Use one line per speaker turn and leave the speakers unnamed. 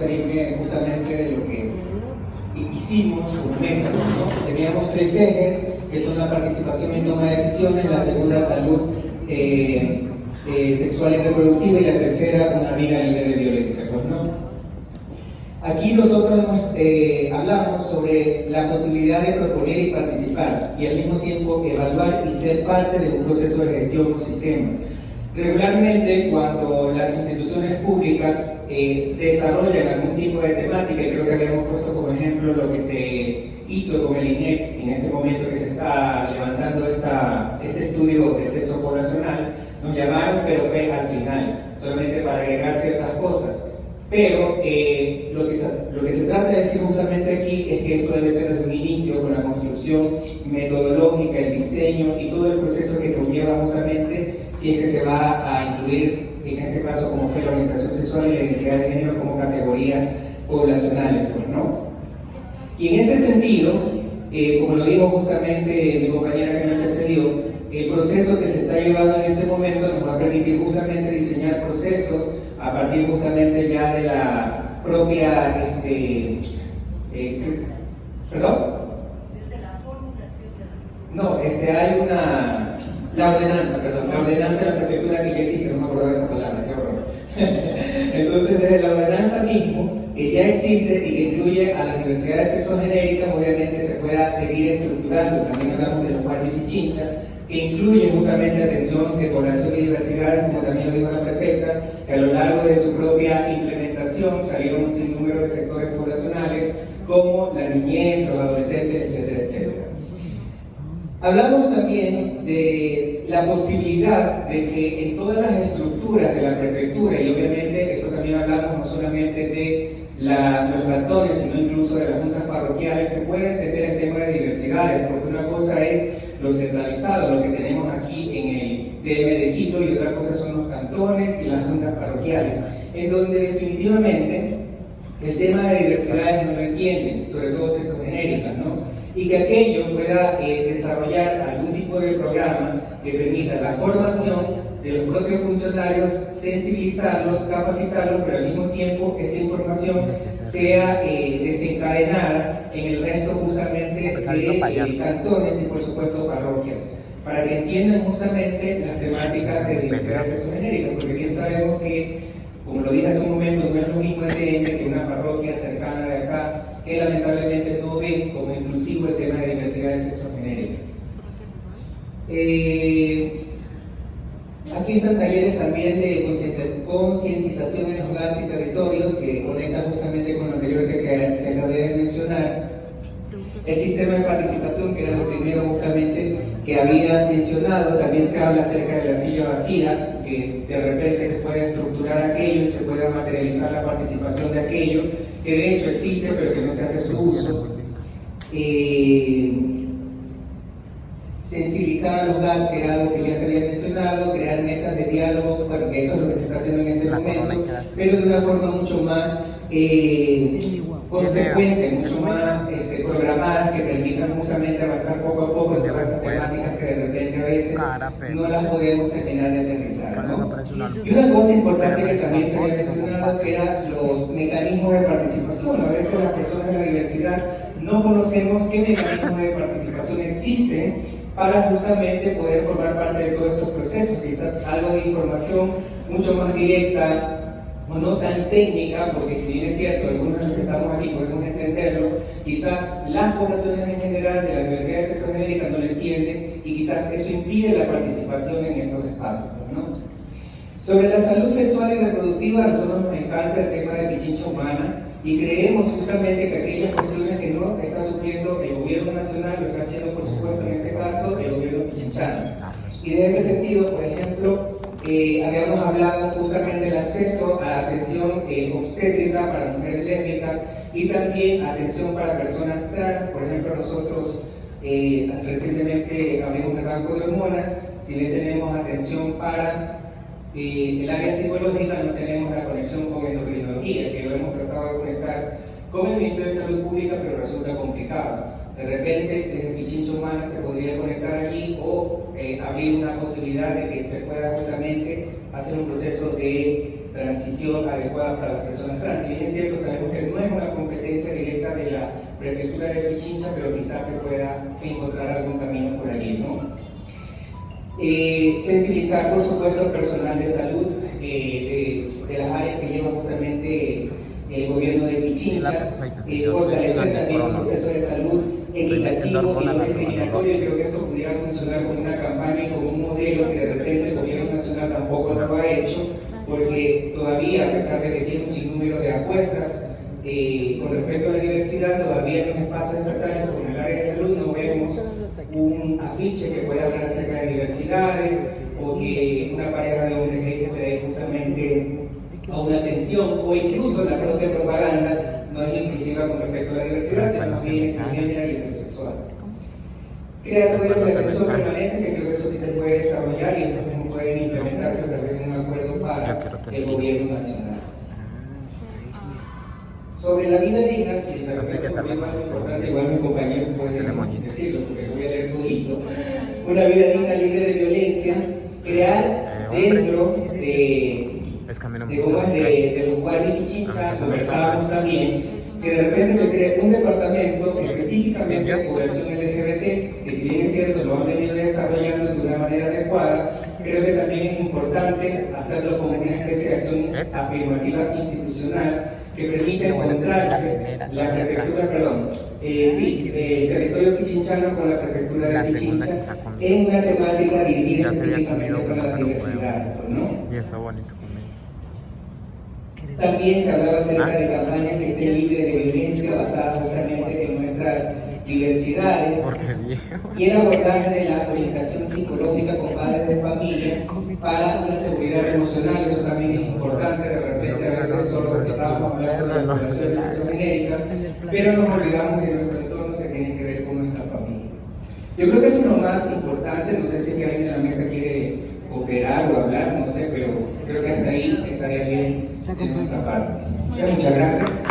referirme justamente de lo que hicimos como mesa, ¿no? Teníamos 3 ejes, que son la participación en toma de decisiones, la segunda, salud sexual y reproductiva, y la tercera, una vida libre de violencia, pues, ¿no? Aquí nosotros hablamos sobre la posibilidad de proponer y participar, y al mismo tiempo evaluar y ser parte de un proceso de gestión o sistema. Regularmente, cuando las instituciones públicas desarrollan algún tipo de temática, y creo que habíamos puesto como ejemplo lo que se hizo con el INEC en este momento que se está levantando este estudio de sexo poblacional, nos llamaron, pero fue al final, solamente para agregar ciertas cosas. Pero lo que se trata de decir justamente aquí es que esto debe ser desde un inicio, con la construcción metodológica, el diseño y todo el proceso que conlleva justamente si es que se va a incluir, en este caso como fue la orientación sexual y la identidad de género, como categorías poblacionales, pues, ¿no? Y en este sentido, como lo dijo justamente mi compañera que me antecedió, el proceso que se está llevando en este momento nos va a permitir justamente diseñar procesos a partir justamente ya de la propia, ¿perdón?
Desde la formulación de
No, hay la ordenanza de la prefectura que ya existe, no me acuerdo de esa palabra, qué horror. Entonces, desde la ordenanza mismo, que ya existe y que incluye a las diversidades sexogenéricas, obviamente se pueda seguir estructurando, también hablamos de los guardias y chincha, que incluye justamente atención de población y diversidades, como también lo dijo la prefecta, que a lo largo de su propia implementación salieron un sinnúmero de sectores poblacionales, como la niñez, los adolescentes, etcétera, etcétera. Hablamos también de la posibilidad de que en todas las estructuras de la prefectura, y obviamente esto también hablamos no solamente de los cantones, sino incluso de las juntas parroquiales, se puede entender el tema de diversidades, porque una cosa es lo centralizado, lo que tenemos aquí en el DM de Quito, y otra cosa son los cantones y las juntas parroquiales, en donde definitivamente el tema de diversidades no lo entienden, sobre todo sexogenéricas, ¿no? Y que aquello pueda desarrollar algún tipo de programa que permita la formación de los propios funcionarios, sensibilizarlos, capacitarlos, pero al mismo tiempo esta información sea desencadenada en el resto justamente de cantones y por supuesto parroquias, para que entiendan justamente las temáticas de diversidad sexogenérica, porque bien sabemos que, como lo dije hace un momento, no es lo mismo el DM que una parroquia cercana de acá, que lamentablemente no ve como inclusivo el tema de diversidades sexogenéricas. Aquí están talleres también de concientización en los gatos y territorios que conectan justamente con lo anterior que acabé de mencionar. El sistema de participación, que era lo primero justamente que había mencionado, también se habla acerca de la silla vacía, que de repente se puede estructurar aquello y se pueda materializar la participación de aquello, que de hecho existe pero que no se hace su uso. Sensibilizar a los GATS, que era algo que ya se había mencionado, crear mesas de diálogo, bueno, que eso es lo que se está haciendo en este momento, pero de una forma mucho más consecuente, mucho más programadas, que permitan justamente avanzar poco a poco en todas estas temáticas que de repente a veces no las podemos terminar de aterrizar, ¿no? Y una cosa importante que también se había mencionado eran los mecanismos de participación. A veces las personas de la diversidad no conocemos qué mecanismos de participación existen para justamente poder formar parte de todos estos procesos. Quizás algo de información mucho más directa o no tan técnica, porque si bien es cierto, algunos de los que estamos aquí podemos entenderlo, quizás las poblaciones en general de las diversidades sexogenéricas no lo entienden y quizás eso impide la participación en estos espacios, ¿no? Sobre la salud sexual y reproductiva, a nosotros nos encanta el tema de pichincha humana y creemos justamente que aquellas cuestiones que no está supliendo el gobierno nacional lo está haciendo, por supuesto, en este caso, el gobierno pichinchano. Y de ese sentido, por ejemplo, habíamos hablado justamente del acceso a la atención obstétrica para mujeres lésbicas y también atención para personas trans. Por ejemplo, nosotros recientemente abrimos el banco de hormonas, si bien tenemos atención para el área psicológica, no tenemos la conexión con endocrinología, que lo hemos tratado de conectar con el Ministerio de Salud Pública, pero resulta complicado. De repente, desde Pichincha Humana se podría conectar allí o abrir una posibilidad de que se pueda justamente hacer un proceso de transición adecuada para las personas trans. Si bien es cierto, sabemos que no es una competencia directa de la prefectura de Pichincha, pero quizás se pueda encontrar algún camino por allí, ¿no? Sensibilizar, por supuesto, al personal de salud de las áreas que lleva justamente el gobierno de Pichincha, fortalecer también un proceso de salud equitativo y no discriminatorio. Yo creo que esto pudiera funcionar como una campaña y como un modelo que de repente el gobierno nacional tampoco lo ha hecho, porque todavía, a pesar de que tiene un sinnúmero de apuestas con respecto a la diversidad, todavía en los espacios estatales, como en el área de salud, no vemos un afiche que pueda hablar acerca de diversidades o que una pareja de hombres pueda justamente a una atención, o incluso la propia propaganda no es inclusiva con respecto a la diversidad, sino más bien es cisgénera y heterosexual. Crear modelos de atención permanentes, que creo que eso sí se puede desarrollar y estos mismos pueden implementarse a través de un acuerdo para el gobierno nacional. Sobre la vida digna, si me parece algo importante, igual mis compañeros pueden decirlo, porque lo voy a leer todito. Una vida digna libre de violencia, crear dentro de los Guardi Pichincha, conversábamos también, que de repente se cree un departamento específicamente de población LGBT, que si bien es cierto lo han venido desarrollando de una manera adecuada, creo que también es importante hacerlo como una especie de acción afirmativa institucional que permite encontrarse la prefectura, el territorio pichinchano con la prefectura de Pichincha en una temática dirigida específicamente para la diversidad, ¿no?
Y está bonito conmigo.
También se hablaba acerca de campañas que estén libres de violencia basadas justamente en nuestras diversidades y el abordaje de la orientación psicológica con padres de familia para una seguridad emocional. Eso también es importante. De repente a veces solo estábamos hablando de las relaciones sexogenéricas, pero nos olvidamos de nuestro entorno que tiene que ver con nuestra familia. Yo creo que eso es lo más importante. No sé si es que alguien de la mesa quiere operar o hablar, no sé, pero creo que hasta ahí estaría bien de nuestra parte. Muchas gracias.